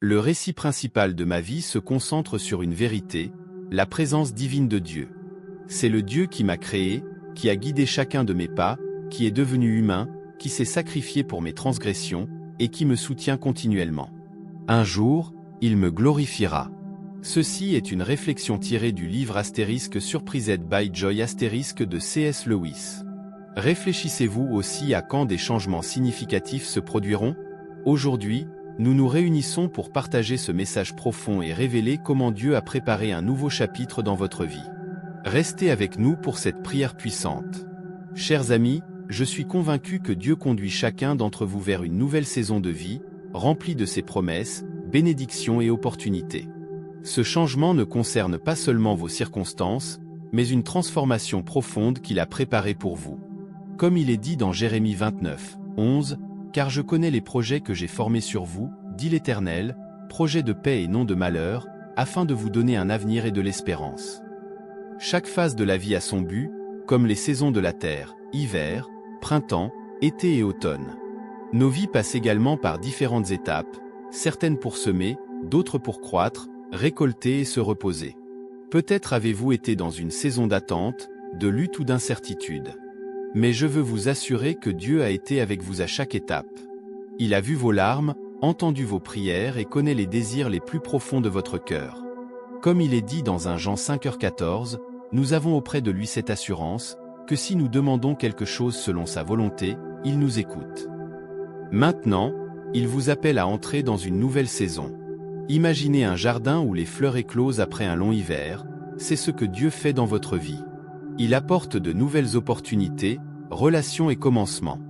Le récit principal de ma vie se concentre sur une vérité, la présence divine de Dieu. C'est le Dieu qui m'a créé, qui a guidé chacun de mes pas, qui est devenu humain, qui s'est sacrifié pour mes transgressions, et qui me soutient continuellement. Un jour, il me glorifiera. Ceci est une réflexion tirée du livre Surprised by Joy de C.S. Lewis. Réfléchissez-vous aussi à quand des changements significatifs se produiront? Aujourd'hui, nous nous réunissons pour partager ce message profond et révéler comment Dieu a préparé un nouveau chapitre dans votre vie. Restez avec nous pour cette prière puissante. Chers amis, je suis convaincu que Dieu conduit chacun d'entre vous vers une nouvelle saison de vie, remplie de ses promesses, bénédictions et opportunités. Ce changement ne concerne pas seulement vos circonstances, mais une transformation profonde qu'il a préparée pour vous. Comme il est dit dans Jérémie 29, 11, « Car je connais les projets que j'ai formés sur vous, dit l'Éternel, projets de paix et non de malheur, afin de vous donner un avenir et de l'espérance. » Chaque phase de la vie a son but, comme les saisons de la terre, hiver, printemps, été et automne. Nos vies passent également par différentes étapes, certaines pour semer, d'autres pour croître, récolter et se reposer. Peut-être avez-vous été dans une saison d'attente, de lutte ou d'incertitude. Mais je veux vous assurer que Dieu a été avec vous à chaque étape. Il a vu vos larmes, entendu vos prières et connaît les désirs les plus profonds de votre cœur. Comme il est dit dans 1 Jean 5h14, nous avons auprès de lui cette assurance, que si nous demandons quelque chose selon sa volonté, il nous écoute. Maintenant, il vous appelle à entrer dans une nouvelle saison. Imaginez un jardin où les fleurs éclosent après un long hiver, c'est ce que Dieu fait dans votre vie. Il apporte de nouvelles opportunités, relations et commencements.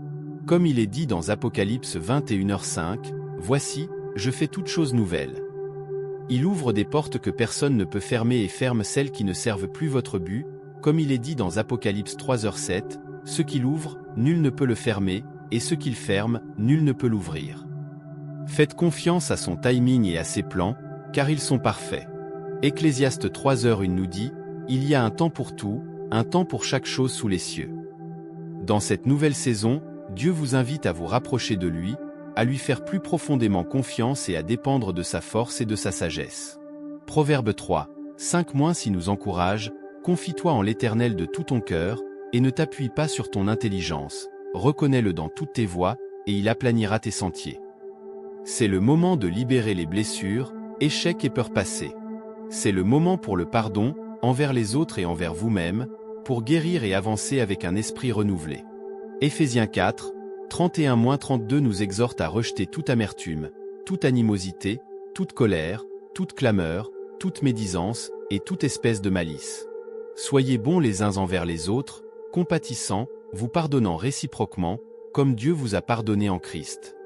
Comme il est dit dans Apocalypse 21h5, « Voici, je fais toutes choses nouvelles. » Il ouvre des portes que personne ne peut fermer et ferme celles qui ne servent plus votre but, comme il est dit dans Apocalypse 3h7, « Ce qu'il ouvre, nul ne peut le fermer, et ce qu'il ferme, nul ne peut l'ouvrir. » Faites confiance à son timing et à ses plans, car ils sont parfaits. Ecclésiaste 3h1 nous dit, « Il y a un temps pour tout, un temps pour chaque chose sous les cieux. » Dans cette nouvelle saison, Dieu vous invite à vous rapprocher de lui, à lui faire plus profondément confiance et à dépendre de sa force et de sa sagesse. Proverbe 3, 5- nous encourage, « Confie-toi en l'Éternel de tout ton cœur, et ne t'appuie pas sur ton intelligence, reconnais-le dans toutes tes voies, et il aplanira tes sentiers. » C'est le moment de libérer les blessures, échecs et peurs passées. C'est le moment pour le pardon, envers les autres et envers vous-même, pour guérir et avancer avec un esprit renouvelé. Éphésiens 4, 31-32 nous exhorte à rejeter toute amertume, toute animosité, toute colère, toute clameur, toute médisance, et toute espèce de malice. Soyez bons les uns envers les autres, compatissants, vous pardonnant réciproquement, comme Dieu vous a pardonné en Christ.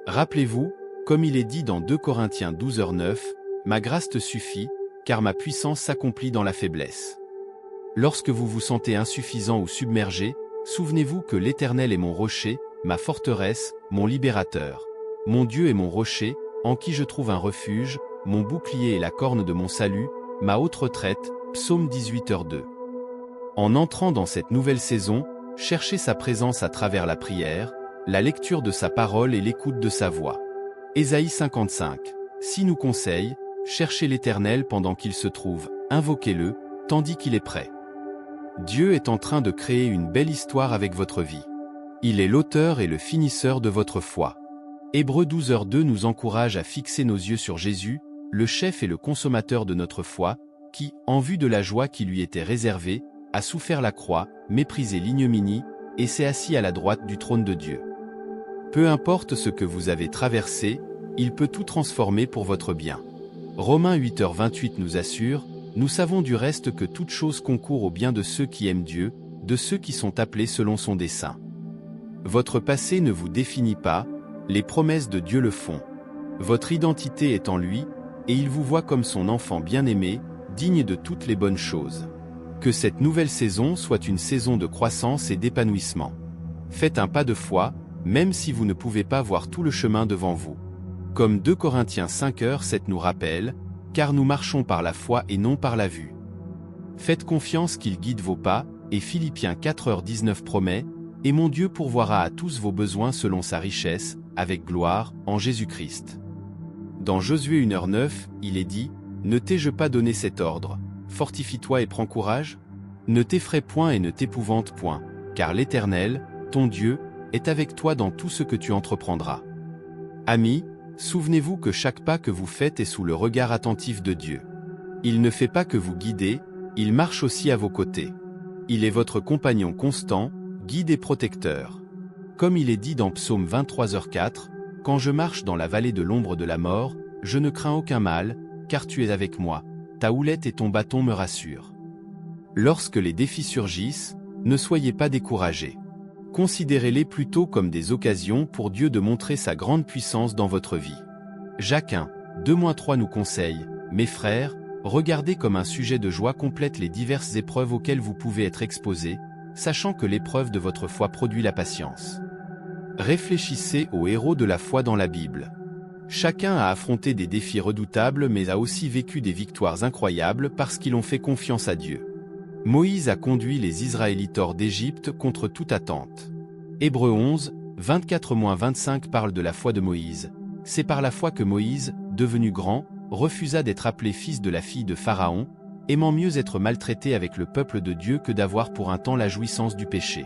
Rappelez-vous, comme il est dit dans 2 Corinthiens 12h9, « Ma grâce te suffit, car ma puissance s'accomplit dans la faiblesse. » Lorsque vous vous sentez insuffisant ou submergé, souvenez-vous que l'Éternel est mon rocher, ma forteresse, mon libérateur. Mon Dieu est mon rocher, en qui je trouve un refuge, mon bouclier et la corne de mon salut, ma haute retraite, Psaume 18h2. En entrant dans cette nouvelle saison, cherchez sa présence à travers la prière, la lecture de sa parole et l'écoute de sa voix. Ésaïe 55. Si nous conseille, cherchez l'Éternel pendant qu'il se trouve, invoquez-le, tandis qu'il est prêt. Dieu est en train de créer une belle histoire avec votre vie. Il est l'auteur et le finisseur de votre foi. Hébreux 12h2 nous encourage à fixer nos yeux sur Jésus, le chef et le consommateur de notre foi, qui, en vue de la joie qui lui était réservée, a souffert la croix, méprisé l'ignominie, et s'est assis à la droite du trône de Dieu. Peu importe ce que vous avez traversé, il peut tout transformer pour votre bien. Romains 8h28 nous assure, « Nous savons du reste que toute chose concourt au bien de ceux qui aiment Dieu, de ceux qui sont appelés selon son dessein. » Votre passé ne vous définit pas, les promesses de Dieu le font. Votre identité est en lui, et il vous voit comme son enfant bien-aimé, digne de toutes les bonnes choses. Que cette nouvelle saison soit une saison de croissance et d'épanouissement. Faites un pas de foi, même si vous ne pouvez pas voir tout le chemin devant vous. Comme 2 Corinthiens 5h7 nous rappelle, « Car nous marchons par la foi et non par la vue. » Faites confiance qu'il guide vos pas, et Philippiens 4h19 promet, « Et mon Dieu pourvoira à tous vos besoins selon sa richesse, avec gloire, en Jésus-Christ. » Dans Josué 1h9, il est dit, « Ne t'ai-je pas donné cet ordre? Fortifie-toi et prends courage. Ne t'effraie point et ne t'épouvante point, car l'Éternel, ton Dieu, est avec toi dans tout ce que tu entreprendras. » Amis, souvenez-vous que chaque pas que vous faites est sous le regard attentif de Dieu. Il ne fait pas que vous guider, il marche aussi à vos côtés. Il est votre compagnon constant, guide et protecteur. Comme il est dit dans Psaume 23h4, « Quand je marche dans la vallée de l'ombre de la mort, je ne crains aucun mal, car tu es avec moi, ta houlette et ton bâton me rassurent. » Lorsque les défis surgissent, ne soyez pas découragés. Considérez-les plutôt comme des occasions pour Dieu de montrer sa grande puissance dans votre vie. Jacques 1, 2-3 nous conseille, « Mes frères, regardez comme un sujet de joie complète les diverses épreuves auxquelles vous pouvez être exposés, sachant que l'épreuve de votre foi produit la patience. » Réfléchissez aux héros de la foi dans la Bible. Chacun a affronté des défis redoutables mais a aussi vécu des victoires incroyables parce qu'ils ont fait confiance à Dieu. Moïse a conduit les Israélites hors d'Égypte contre toute attente. Hébreux 11, 24-25 parle de la foi de Moïse. C'est par la foi que Moïse, devenu grand, refusa d'être appelé fils de la fille de Pharaon, aimant mieux être maltraité avec le peuple de Dieu que d'avoir pour un temps la jouissance du péché.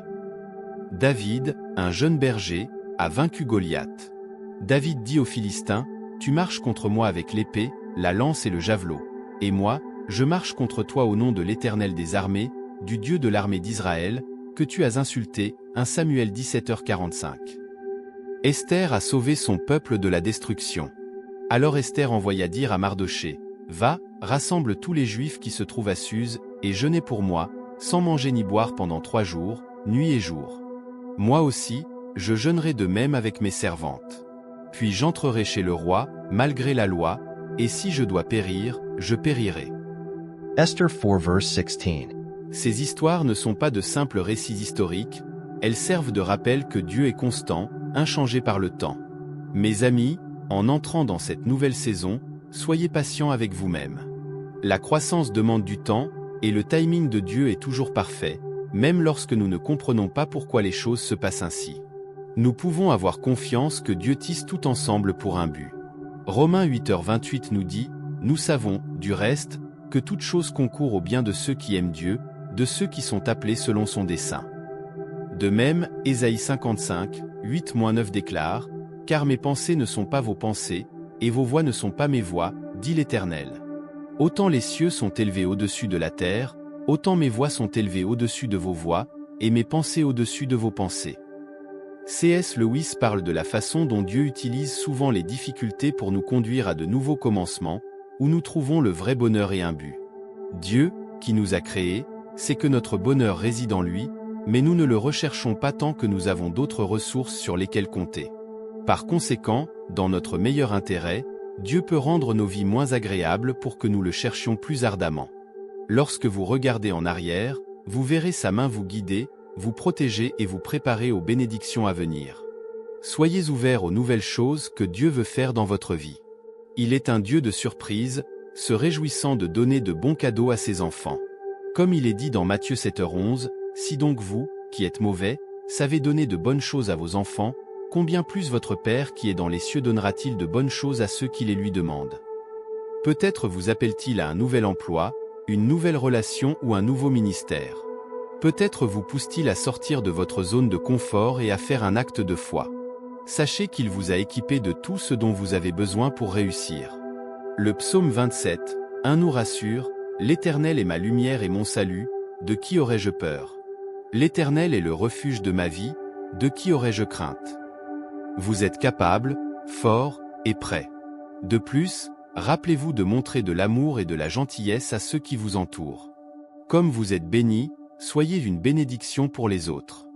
David, un jeune berger, a vaincu Goliath. David dit aux Philistins, « Tu marches contre moi avec l'épée, la lance et le javelot. Et moi, je marche contre toi au nom de l'Éternel des armées, du Dieu de l'armée d'Israël, que tu as insulté. » 1 Samuel 17h45. Esther a sauvé son peuple de la destruction. Alors Esther envoya dire à Mardochée, « Va, rassemble tous les Juifs qui se trouvent à Suse, et jeûnez pour moi, sans manger ni boire pendant 3 jours, nuit et jour. Moi aussi, je jeûnerai de même avec mes servantes. Puis j'entrerai chez le roi, malgré la loi, et si je dois périr, je périrai. » Esther 4 verse 16. Ces histoires ne sont pas de simples récits historiques, elles servent de rappel que Dieu est constant, inchangé par le temps. Mes amis, en entrant dans cette nouvelle saison, soyez patients avec vous-même. La croissance demande du temps, et le timing de Dieu est toujours parfait, même lorsque nous ne comprenons pas pourquoi les choses se passent ainsi. Nous pouvons avoir confiance que Dieu tisse tout ensemble pour un but. Romains 8h28 nous dit, « Nous savons, du reste, que toute chose concourt au bien de ceux qui aiment Dieu, de ceux qui sont appelés selon son dessein. » De même, Ésaïe 55, 8-9 déclare, « Car mes pensées ne sont pas vos pensées, et vos voix ne sont pas mes voix, dit l'Éternel. Autant les cieux sont élevés au-dessus de la terre, autant mes voix sont élevées au-dessus de vos voix, et mes pensées au-dessus de vos pensées. » C.S. Lewis parle de la façon dont Dieu utilise souvent les difficultés pour nous conduire à de nouveaux commencements, où nous trouvons le vrai bonheur et un but. Dieu, qui nous a créés, sait que notre bonheur réside en lui, mais nous ne le recherchons pas tant que nous avons d'autres ressources sur lesquelles compter. Par conséquent, dans notre meilleur intérêt, Dieu peut rendre nos vies moins agréables pour que nous le cherchions plus ardemment. Lorsque vous regardez en arrière, vous verrez sa main vous guider, vous protéger et vous préparer aux bénédictions à venir. Soyez ouverts aux nouvelles choses que Dieu veut faire dans votre vie. Il est un Dieu de surprise, se réjouissant de donner de bons cadeaux à ses enfants. Comme il est dit dans Matthieu 7h11, « Si donc vous, qui êtes mauvais, savez donner de bonnes choses à vos enfants, combien plus votre Père qui est dans les cieux donnera-t-il de bonnes choses à ceux qui les lui demandent. » Peut-être vous appelle-t-il à un nouvel emploi, une nouvelle relation ou un nouveau ministère. Peut-être vous pousse-t-il à sortir de votre zone de confort et à faire un acte de foi. Sachez qu'il vous a équipé de tout ce dont vous avez besoin pour réussir. Le psaume 27, 1 nous rassure, « L'Éternel est ma lumière et mon salut, de qui aurais-je peur? L'Éternel est le refuge de ma vie, de qui aurais-je crainte? » Vous êtes capable, fort et prêt. De plus, rappelez-vous de montrer de l'amour et de la gentillesse à ceux qui vous entourent. Comme vous êtes bénis, soyez une bénédiction pour les autres.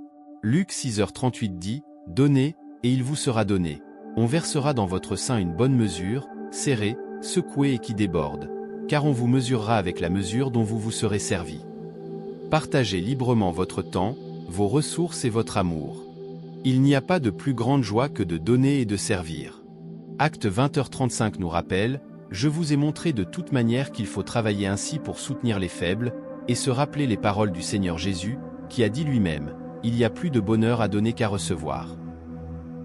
Luc 6h38 dit, « Donnez, et il vous sera donné. On versera dans votre sein une bonne mesure, serrée, secouée et qui déborde, car on vous mesurera avec la mesure dont vous vous serez servi. » Partagez librement votre temps, vos ressources et votre amour. Il n'y a pas de plus grande joie que de donner et de servir. Acte 20h35 nous rappelle, « Je vous ai montré de toute manière qu'il faut travailler ainsi pour soutenir les faibles, et se rappeler les paroles du Seigneur Jésus, qui a dit lui-même, « Il y a plus de bonheur à donner qu'à recevoir. »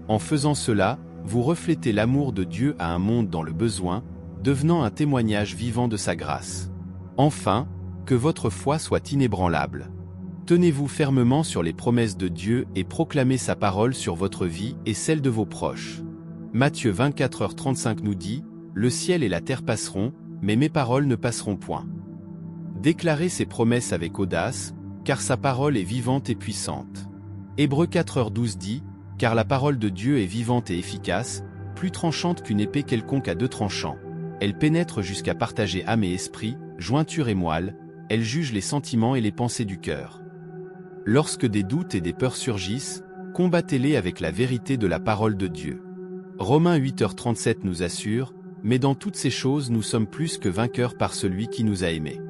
En faisant cela, vous reflétez l'amour de Dieu à un monde dans le besoin, devenant un témoignage vivant de sa grâce. Enfin, que votre foi soit inébranlable. Tenez-vous fermement sur les promesses de Dieu et proclamez sa parole sur votre vie et celle de vos proches. Matthieu 24h35 nous dit, « Le ciel et la terre passeront, mais mes paroles ne passeront point. » Déclarez ses promesses avec audace, car sa parole est vivante et puissante. Hébreux 4h12 dit, « Car la parole de Dieu est vivante et efficace, plus tranchante qu'une épée quelconque à deux tranchants. Elle pénètre jusqu'à partager âme et esprit, jointure et moelle, elle juge les sentiments et les pensées du cœur. » Lorsque des doutes et des peurs surgissent, combattez-les avec la vérité de la parole de Dieu. Romains 8h37 nous assure, « Mais dans toutes ces choses nous sommes plus que vainqueurs par celui qui nous a aimés. »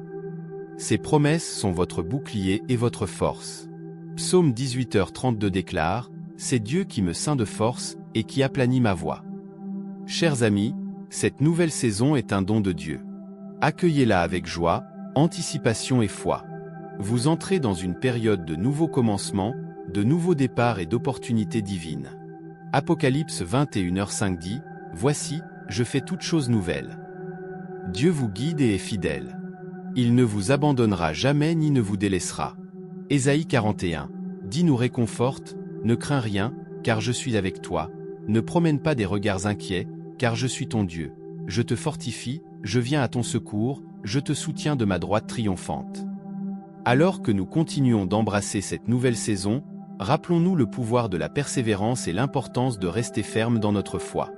Ces promesses sont votre bouclier et votre force. Psaume 18h32 déclare, « C'est Dieu qui me ceint de force et qui aplanit ma voie. » Chers amis, cette nouvelle saison est un don de Dieu. Accueillez-la avec joie, anticipation et foi. Vous entrez dans une période de nouveaux commencements, de nouveaux départs et d'opportunités divines. Apocalypse 21h5 dit, « Voici, je fais toutes choses nouvelles. » Dieu vous guide et est fidèle. Il ne vous abandonnera jamais ni ne vous délaissera. Ésaïe 41, dit nous réconforte, « Ne crains rien, car je suis avec toi. Ne promène pas des regards inquiets, car je suis ton Dieu. Je te fortifie, je viens à ton secours, je te soutiens de ma droite triomphante. » Alors que nous continuons d'embrasser cette nouvelle saison, rappelons-nous le pouvoir de la persévérance et l'importance de rester ferme dans notre foi.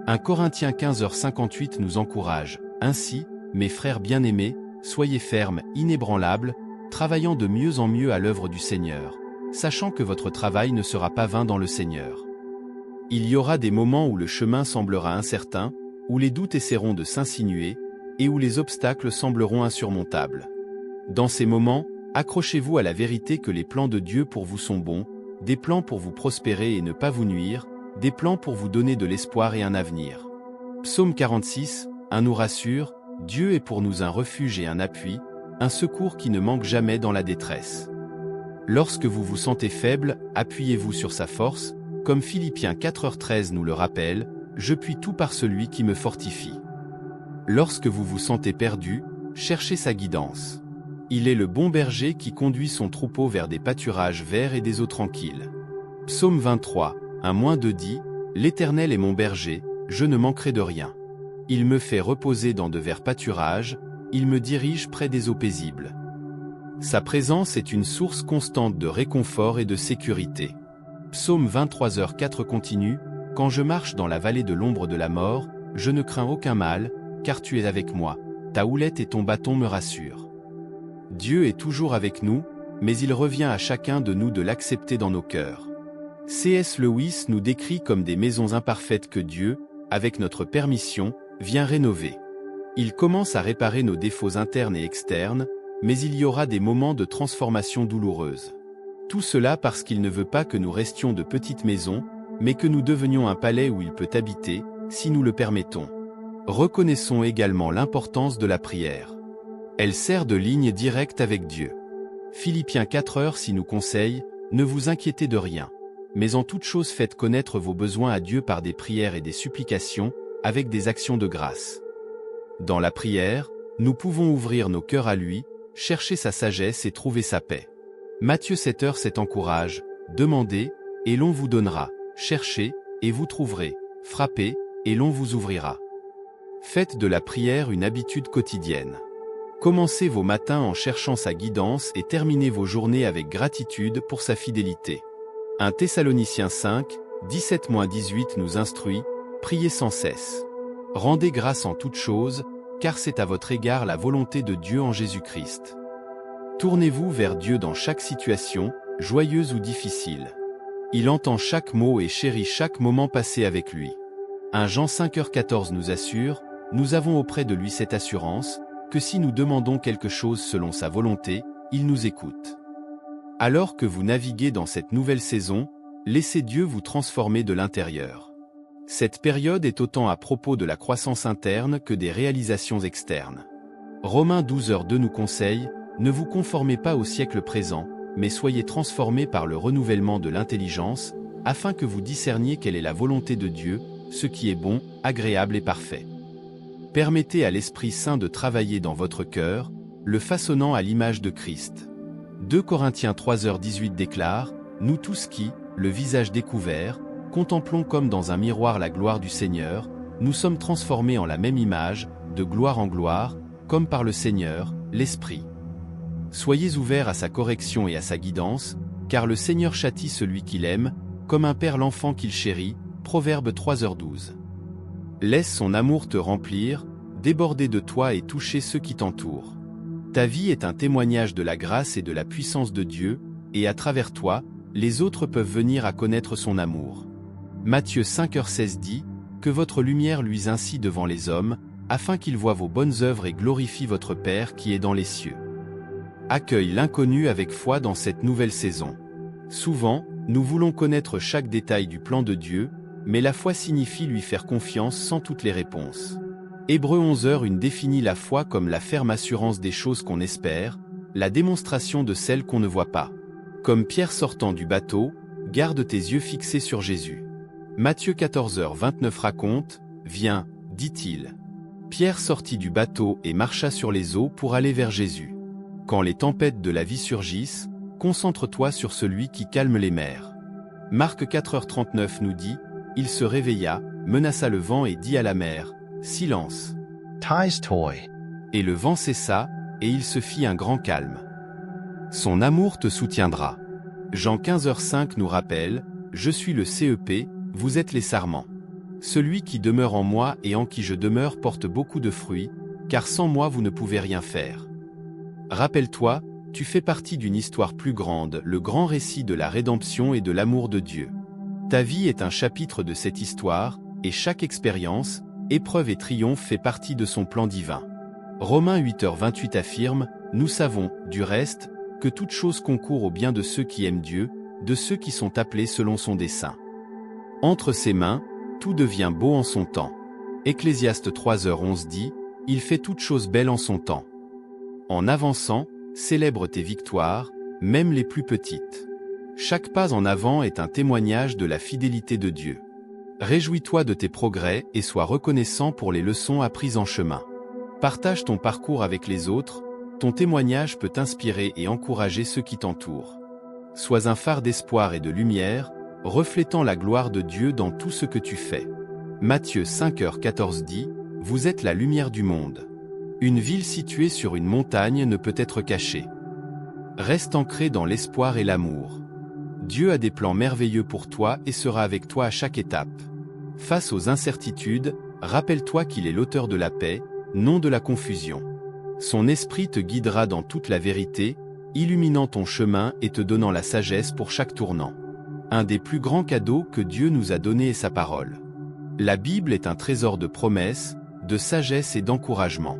1 Corinthiens 15h58 nous encourage, « Ainsi, mes frères bien-aimés, soyez fermes, inébranlables, travaillant de mieux en mieux à l'œuvre du Seigneur, sachant que votre travail ne sera pas vain dans le Seigneur. » Il y aura des moments où le chemin semblera incertain, où les doutes essaieront de s'insinuer, et où les obstacles sembleront insurmontables. Dans ces moments, accrochez-vous à la vérité que les plans de Dieu pour vous sont bons, des plans pour vous prospérer et ne pas vous nuire, des plans pour vous donner de l'espoir et un avenir. Psaume 46, 1 nous rassure, « Dieu est pour nous un refuge et un appui, un secours qui ne manque jamais dans la détresse. » Lorsque vous vous sentez faible, appuyez-vous sur sa force, comme Philippiens 4h13 nous le rappelle, « Je puis tout par celui qui me fortifie. » Lorsque vous vous sentez perdu, cherchez sa guidance. Il est le bon berger qui conduit son troupeau vers des pâturages verts et des eaux tranquilles. Psaume 23, 1-2 dit, « L'Éternel est mon berger, je ne manquerai de rien. Il me fait reposer dans de verts pâturages, il me dirige près des eaux paisibles. » Sa présence est une source constante de réconfort et de sécurité. Psaume 23h4 continue, « Quand je marche dans la vallée de l'ombre de la mort, je ne crains aucun mal, car tu es avec moi, ta houlette et ton bâton me rassurent. » Dieu est toujours avec nous, mais il revient à chacun de nous de l'accepter dans nos cœurs. C.S. Lewis nous décrit comme des maisons imparfaites que Dieu, avec notre permission, vient rénover. Il commence à réparer nos défauts internes et externes, mais il y aura des moments de transformation douloureuse. Tout cela parce qu'il ne veut pas que nous restions de petites maisons, mais que nous devenions un palais où il peut habiter, si nous le permettons. Reconnaissons également l'importance de la prière. Elle sert de ligne directe avec Dieu. Philippiens 4h6 nous conseille, « Ne vous inquiétez de rien, mais en toute chose faites connaître vos besoins à Dieu par des prières et des supplications, avec des actions de grâce. » Dans la prière, nous pouvons ouvrir nos cœurs à lui, chercher sa sagesse et trouver sa paix. Matthieu 7h7 encourage, « Demandez, et l'on vous donnera, cherchez, et vous trouverez, frappez, et l'on vous ouvrira. » Faites de la prière une habitude quotidienne. Commencez vos matins en cherchant sa guidance et terminez vos journées avec gratitude pour sa fidélité. 1 Thessaloniciens 5, 17-18 nous instruit, « Priez sans cesse. Rendez grâce en toutes choses, car c'est à votre égard la volonté de Dieu en Jésus-Christ. » Tournez-vous vers Dieu dans chaque situation, joyeuse ou difficile. Il entend chaque mot et chérit chaque moment passé avec lui. 1 Jean 5h14 nous assure, « Nous avons auprès de lui cette assurance, que si nous demandons quelque chose selon sa volonté, il nous écoute. » Alors que vous naviguez dans cette nouvelle saison, laissez Dieu vous transformer de l'intérieur. Cette période est autant à propos de la croissance interne que des réalisations externes. Romains 12h2 nous conseille, « Ne vous conformez pas au siècle présent, mais soyez transformés par le renouvellement de l'intelligence, afin que vous discerniez quelle est la volonté de Dieu, ce qui est bon, agréable et parfait. Permettez à l'Esprit Saint de travailler dans votre cœur, le façonnant à l'image de Christ. 2 Corinthiens 3h18 déclare, « Nous tous qui, le visage découvert, contemplons comme dans un miroir la gloire du Seigneur, nous sommes transformés en la même image, de gloire en gloire, comme par le Seigneur, l'Esprit. » Soyez ouverts à sa correction et à sa guidance, car le Seigneur châtie celui qu'il aime, comme un père l'enfant qu'il chérit. Proverbe 3h12. Laisse son amour te remplir, déborder de toi et toucher ceux qui t'entourent. Ta vie est un témoignage de la grâce et de la puissance de Dieu, et à travers toi, les autres peuvent venir à connaître son amour. Matthieu 5h16 dit, « Que votre lumière luise ainsi devant les hommes, afin qu'ils voient vos bonnes œuvres et glorifient votre Père qui est dans les cieux. » Accueille l'inconnu avec foi dans cette nouvelle saison. Souvent, nous voulons connaître chaque détail du plan de Dieu, mais la foi signifie lui faire confiance sans toutes les réponses. Hébreux 11h1 définit la foi comme la ferme assurance des choses qu'on espère, la démonstration de celles qu'on ne voit pas. Comme Pierre sortant du bateau, garde tes yeux fixés sur Jésus. Matthieu 14h29 raconte, « Viens, dit-il. » Pierre sortit du bateau et marcha sur les eaux pour aller vers Jésus. Quand les tempêtes de la vie surgissent, concentre-toi sur celui qui calme les mers. Marc 4h39 nous dit, « Il se réveilla, menaça le vent et dit à la mer, « Silence. » Ty's toy. Et le vent cessa, et il se fit un grand calme. Son amour te soutiendra. Jean 15h5 nous rappelle, « Je suis le CEP, vous êtes les sarments. Celui qui demeure en moi et en qui je demeure porte beaucoup de fruits, car sans moi vous ne pouvez rien faire. » Rappelle-toi, tu fais partie d'une histoire plus grande, le grand récit de la rédemption et de l'amour de Dieu. Ta vie est un chapitre de cette histoire, et chaque expérience, épreuve et triomphe fait partie de son plan divin. Romains 8h28 affirme, « Nous savons, du reste, que toute chose concourt au bien de ceux qui aiment Dieu, de ceux qui sont appelés selon son dessein. » Entre ses mains, tout devient beau en son temps. Ecclésiaste 3h11 dit, « Il fait toutes choses belles en son temps. » En avançant, célèbre tes victoires, même les plus petites. Chaque pas en avant est un témoignage de la fidélité de Dieu. Réjouis-toi de tes progrès et sois reconnaissant pour les leçons apprises en chemin. Partage ton parcours avec les autres, ton témoignage peut inspirer et encourager ceux qui t'entourent. Sois un phare d'espoir et de lumière, reflétant la gloire de Dieu dans tout ce que tu fais. Matthieu 5h14 dit, « Vous êtes la lumière du monde. » Une ville située sur une montagne ne peut être cachée. Reste ancré dans l'espoir et l'amour. Dieu a des plans merveilleux pour toi et sera avec toi à chaque étape. Face aux incertitudes, rappelle-toi qu'il est l'auteur de la paix, non de la confusion. Son esprit te guidera dans toute la vérité, illuminant ton chemin et te donnant la sagesse pour chaque tournant. Un des plus grands cadeaux que Dieu nous a donné est sa parole. La Bible est un trésor de promesses, de sagesse et d'encouragement.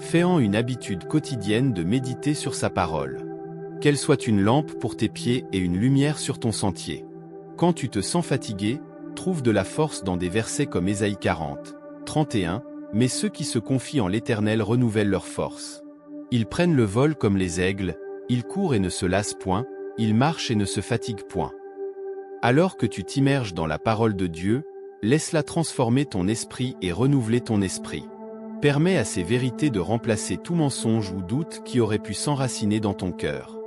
Fais-en une habitude quotidienne de méditer sur sa parole. Qu'elle soit une lampe pour tes pieds et une lumière sur ton sentier. Quand tu te sens fatigué, trouve de la force dans des versets comme Ésaïe 40, 31, « Mais ceux qui se confient en l'Éternel renouvellent leur force. Ils prennent le vol comme les aigles, ils courent et ne se lassent point, ils marchent et ne se fatiguent point. » Alors que tu t'immerges dans la parole de Dieu, laisse-la transformer ton esprit et renouveler ton esprit. Permets à ces vérités de remplacer tout mensonge ou doute qui aurait pu s'enraciner dans ton cœur.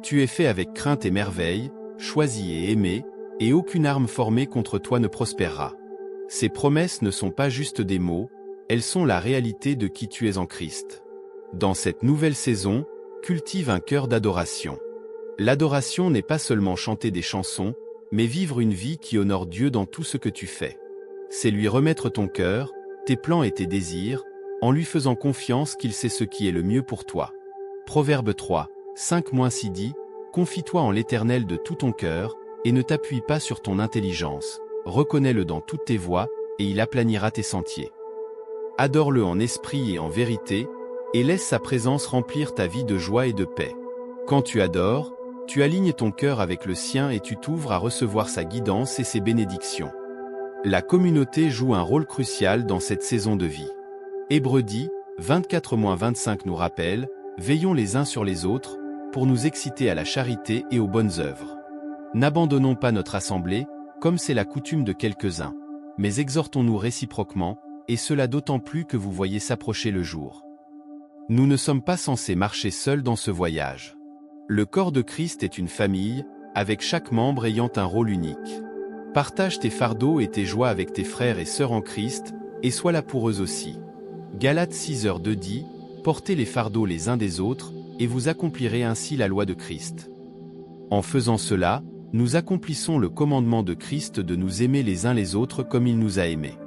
Tu es fait avec crainte et merveille, choisi et aimé, et aucune arme formée contre toi ne prospérera. Ces promesses ne sont pas juste des mots, elles sont la réalité de qui tu es en Christ. Dans cette nouvelle saison, cultive un cœur d'adoration. L'adoration n'est pas seulement chanter des chansons, mais vivre une vie qui honore Dieu dans tout ce que tu fais. C'est lui remettre ton cœur, tes plans et tes désirs, en lui faisant confiance qu'il sait ce qui est le mieux pour toi. Proverbe 3, 5-6 dit, « Confie-toi en l'Éternel de tout ton cœur, et ne t'appuie pas sur ton intelligence, reconnais-le dans toutes tes voies, et il aplanira tes sentiers. » Adore-le en esprit et en vérité, et laisse sa présence remplir ta vie de joie et de paix. Quand tu adores, tu alignes ton cœur avec le sien et tu t'ouvres à recevoir sa guidance et ses bénédictions. La communauté joue un rôle crucial dans cette saison de vie. Hébreux 24-25 nous rappelle, « Veillons les uns sur les autres, pour nous exciter à la charité et aux bonnes œuvres. N'abandonnons pas notre assemblée, comme c'est la coutume de quelques-uns. mais exhortons-nous réciproquement, et cela d'autant plus que vous voyez s'approcher le jour. Nous ne sommes pas censés marcher seuls dans ce voyage. Le corps de Christ est une famille, avec chaque membre ayant un rôle unique. Partage tes fardeaux et tes joies avec tes frères et sœurs en Christ, et sois là pour eux aussi. Galates 6:2 dit, « Portez les fardeaux les uns des autres, et vous accomplirez ainsi la loi de Christ. » En faisant cela, nous accomplissons le commandement de Christ de nous aimer les uns les autres comme il nous a aimés.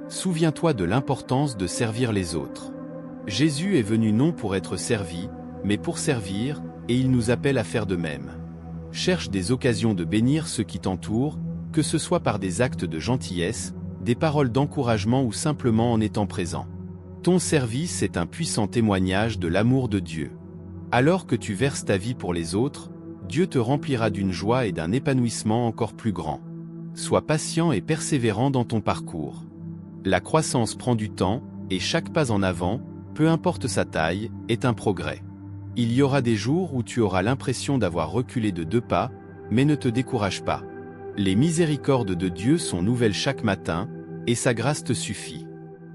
Souviens-toi de l'importance de servir les autres. Jésus est venu non pour être servi, mais pour servir, et il nous appelle à faire de même. Cherche des occasions de bénir ceux qui t'entourent, que ce soit par des actes de gentillesse, des paroles d'encouragement ou simplement en étant présent. Ton service est un puissant témoignage de l'amour de Dieu. Alors que tu verses ta vie pour les autres, Dieu te remplira d'une joie et d'un épanouissement encore plus grand. Sois patient et persévérant dans ton parcours. La croissance prend du temps, et chaque pas en avant, peu importe sa taille, est un progrès. Il y aura des jours où tu auras l'impression d'avoir reculé de 2 pas, mais ne te décourage pas. Les miséricordes de Dieu sont nouvelles chaque matin, et sa grâce te suffit.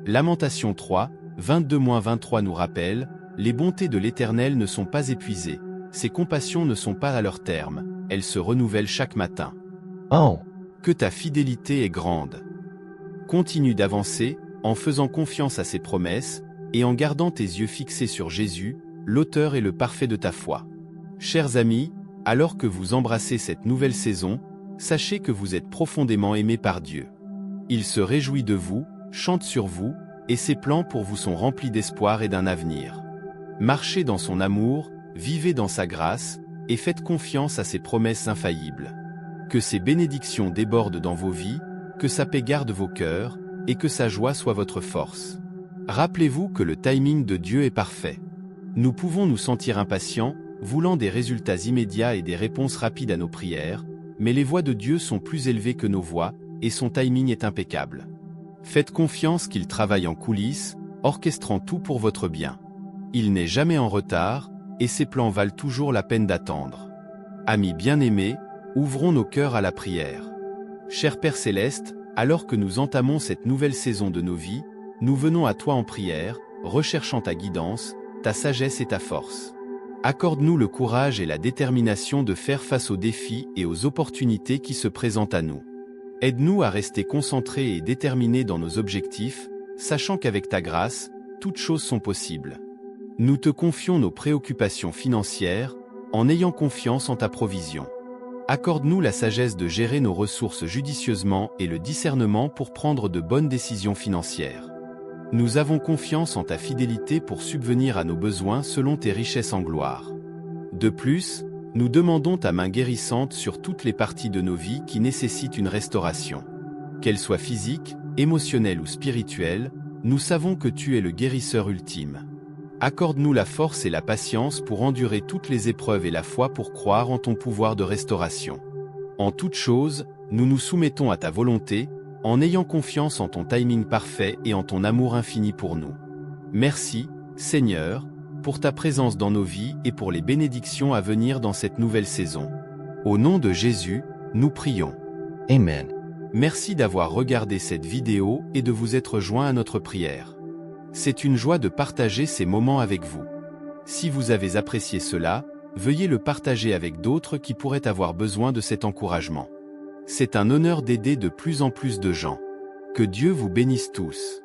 Lamentation 3, 22-23 nous rappelle, « Les bontés de l'Éternel ne sont pas épuisées, ses compassions ne sont pas à leur terme, elles se renouvellent chaque matin. » Oh, Que ta fidélité est grande. Continue d'avancer, en faisant confiance à ses promesses, et en gardant tes yeux fixés sur Jésus, l'auteur et le parfait de ta foi. Chers amis, alors que vous embrassez cette nouvelle saison, sachez que vous êtes profondément aimés par Dieu. Il se réjouit de vous, chante sur vous, et ses plans pour vous sont remplis d'espoir et d'un avenir. Marchez dans son amour, vivez dans sa grâce, et faites confiance à ses promesses infaillibles. Que ses bénédictions débordent dans vos vies, que sa paix garde vos cœurs, et que sa joie soit votre force. Rappelez-vous que le timing de Dieu est parfait. Nous pouvons nous sentir impatients, voulant des résultats immédiats et des réponses rapides à nos prières, mais les voies de Dieu sont plus élevées que nos voies, et son timing est impeccable. Faites confiance qu'il travaille en coulisses, orchestrant tout pour votre bien. Il n'est jamais en retard, et ses plans valent toujours la peine d'attendre. Amis bien-aimés, ouvrons nos cœurs à la prière. Cher Père Céleste, alors que nous entamons cette nouvelle saison de nos vies, nous venons à toi en prière, recherchant ta guidance, ta sagesse et ta force. Accorde-nous le courage et la détermination de faire face aux défis et aux opportunités qui se présentent à nous. Aide-nous à rester concentrés et déterminés dans nos objectifs, sachant qu'avec ta grâce, toutes choses sont possibles. Nous te confions nos préoccupations financières, en ayant confiance en ta provision. Accorde-nous la sagesse de gérer nos ressources judicieusement et le discernement pour prendre de bonnes décisions financières. Nous avons confiance en ta fidélité pour subvenir à nos besoins selon tes richesses en gloire. De plus, nous demandons ta main guérissante sur toutes les parties de nos vies qui nécessitent une restauration. Qu'elles soient physiques, émotionnelles ou spirituelles, nous savons que tu es le guérisseur ultime. Accorde-nous la force et la patience pour endurer toutes les épreuves et la foi pour croire en ton pouvoir de restauration. En toutes choses, nous nous soumettons à ta volonté, en ayant confiance en ton timing parfait et en ton amour infini pour nous. Merci, Seigneur, pour ta présence dans nos vies et pour les bénédictions à venir dans cette nouvelle saison. Au nom de Jésus, nous prions. Amen. Merci d'avoir regardé cette vidéo et de vous être joint à notre prière. C'est une joie de partager ces moments avec vous. Si vous avez apprécié cela, veuillez le partager avec d'autres qui pourraient avoir besoin de cet encouragement. C'est un honneur d'aider de plus en plus de gens. Que Dieu vous bénisse tous.